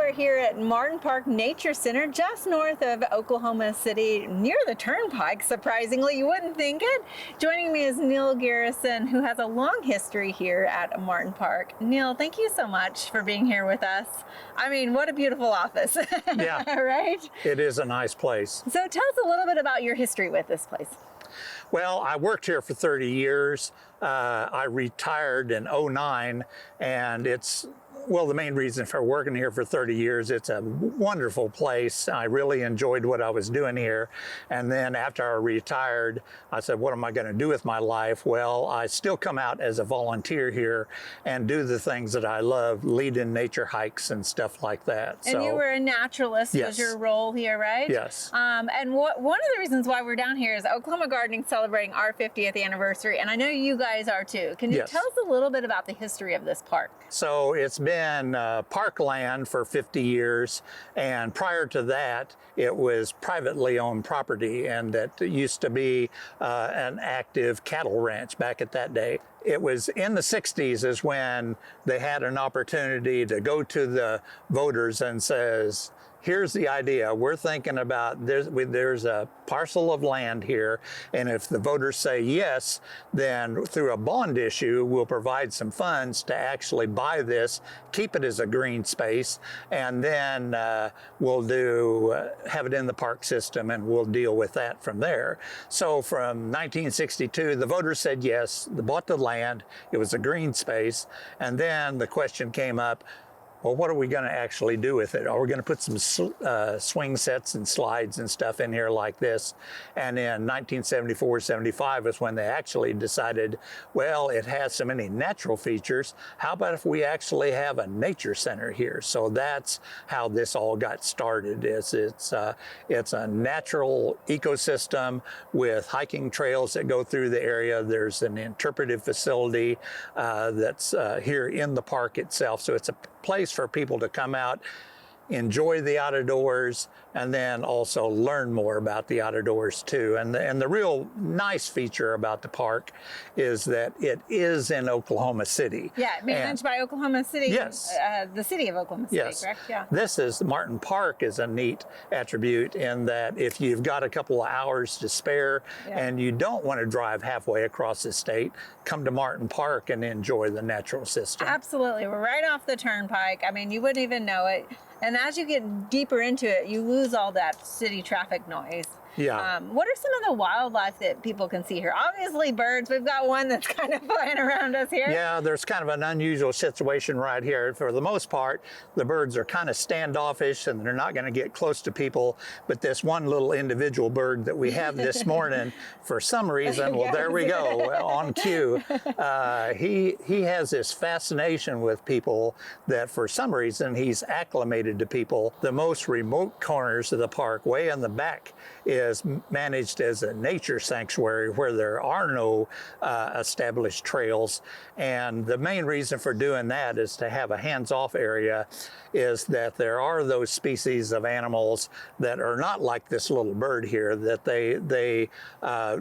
are here at Martin Park Nature Center, just north of Oklahoma City, near the Turnpike, surprisingly. You wouldn't think it. Joining me is Neil Garrison, who has a long history here at Martin Park. Neil, thank you so much for being here with us. I mean, what a beautiful office. Yeah. Right? It is a nice place. So tell us a little bit about your history with this place. Well, I worked here for 30 years. I retired in '09, and it's, well, the main reason for working here for 30 years, it's a wonderful place. I really enjoyed what I was doing here. And then after I retired, I said, what am I going to do with my life? Well, I still come out as a volunteer here and do the things that I love, lead in nature hikes and stuff like that. And you were a naturalist, Yes. was your role here, right? Yes. And one of the reasons why we're down here is Oklahoma Gardening celebrating our 50th anniversary, and I know you guys are too. Can you Yes. tell us a little bit about the history of this park? So it's been parkland for 50 years, and prior to that it was privately owned property, and that used to be an active cattle ranch back at that day. It was in the 60s is when they had an opportunity to go to the voters and says, here's the idea. We're thinking about there's a parcel of land here, and if the voters say yes, then through a bond issue, we'll provide some funds to actually buy this, keep it as a green space, and then we'll have it in the park system, and we'll deal with that from there. So from 1962, the voters said yes, they bought the land, it was a green space, and then the question came up, well, what are we going to actually do with it? Are we going to put some swing sets and slides and stuff in here like this? And in 1974, 75 is when they actually decided, well, it has so many natural features. How about if we actually have a nature center here? So that's how this all got started. It's a natural ecosystem with hiking trails that go through the area. There's an interpretive facility that's here in the park itself. So it's a place for people to come out, enjoy the outdoors, and then also learn more about the outdoors too. And the real nice feature about the park is that it is in Oklahoma City. Yeah, managed by Oklahoma City. Yes. The city of Oklahoma City, Yes. correct? Yeah. This is, Martin Park is a neat attribute in that if you've got a couple of hours to spare and you don't want to drive halfway across the state, come to Martin Park and enjoy the natural system. Absolutely. We're right off the Turnpike. I mean, you wouldn't even know it. And as you get deeper into it, you lose all that city traffic noise. Yeah. What are some of the wildlife that people can see here? Obviously birds. We've got one that's kind of flying around us here. Yeah, there's kind of an unusual situation right here. For the most part, the birds are kind of standoffish and they're not going to get close to people. But this one little individual bird that we have this morning, for some reason, well, there we go, on cue. He has this fascination with people that for some reason he's acclimated to people. The most remote corners of the park, way in the back, is managed as a nature sanctuary where there are no established trails. And the main reason for doing that is to have a hands-off area, is that there are those species of animals that are not like this little bird here, that they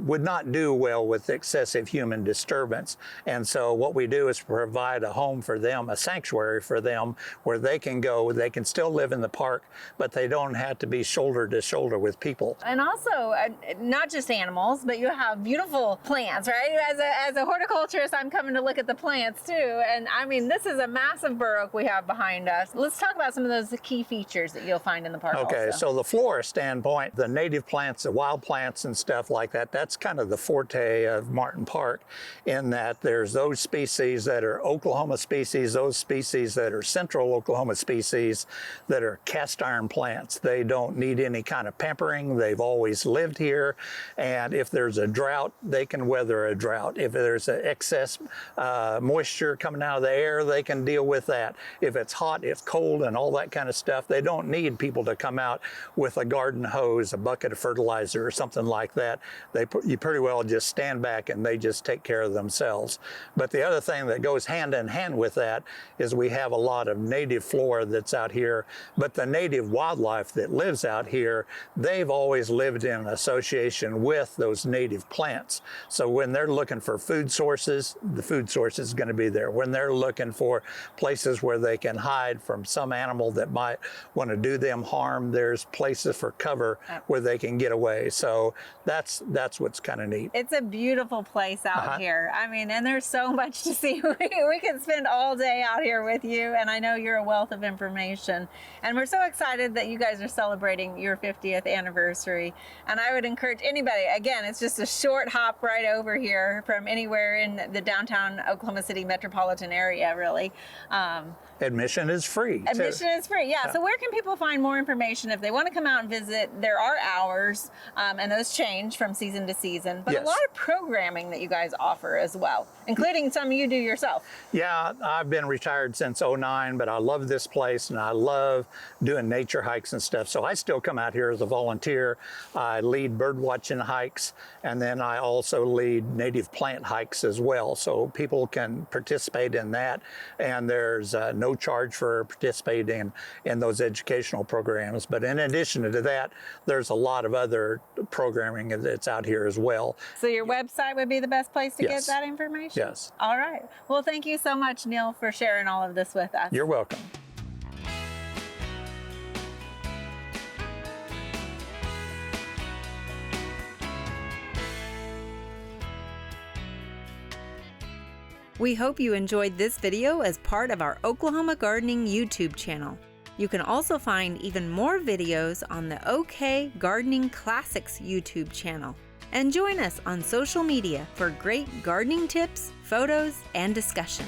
would not do well with excessive human disturbance. And so what we do is provide a home for them, a sanctuary for them, where they can go, they can still live in the park, but they don't have to be shoulder to shoulder with people. And also, not just animals, but you have beautiful plants, right? As a horticulturist, I'm coming to look at the plants too. And I mean, this is a massive bur oak we have behind us. Let's talk about some of those key features that you'll find in the park. Okay, also. so the flora standpoint, the native plants, the wild plants and stuff like that, that's kind of the forte of Martin Park, in that there's those species that are Oklahoma species, those species that are central Oklahoma species that are cast iron plants. They don't need any kind of pampering. They've always lived here, and if there's a drought, they can weather a drought. If there's an excess moisture coming out of the air, they can deal with that. If it's hot, it's cold, and all that kind of stuff, they don't need people to come out with a garden hose, a bucket of fertilizer, or something like that. You pretty well just stand back and they just take care of themselves. But the other thing that goes hand in hand with that is we have a lot of native flora that's out here, but the native wildlife that lives out here, they've always lived in association with those native plants. So when they're looking for food sources, the food source is going to be there. When they're looking for places where they can hide from some animal that might want to do them harm, there's places for cover where they can get away. So that's what's kind of neat. It's a beautiful place out here. I mean, and there's so much to see. We could spend all day out here with you, and I know you're a wealth of information. And we're so excited that you guys are celebrating your 50th anniversary. And I would encourage anybody, again, it's just a short hop right over here from anywhere in the downtown Oklahoma City metropolitan area, really. Admission is free. Admission is free, yeah. So where can people find more information if they want to come out and visit? There are hours, and those change from season to season, but a lot of programming that you guys offer as well, including some you do yourself. Yeah, I've been retired since '09, but I love this place and I love doing nature hikes and stuff. So I still come out here as a volunteer. I lead birdwatching hikes, and then I also lead native plant hikes as well. So people can participate in that, and there's no charge for participating in those educational programs. But in addition to that, there's a lot of other programming that's out here as well. So your website would be the best place to get that information? Yes. All right. Well, thank you so much, Neil, for sharing all of this with us. You're welcome. We hope you enjoyed this video as part of our Oklahoma Gardening YouTube channel. You can also find even more videos on the OK Gardening Classics YouTube channel. And join us on social media for great gardening tips, photos, and discussion.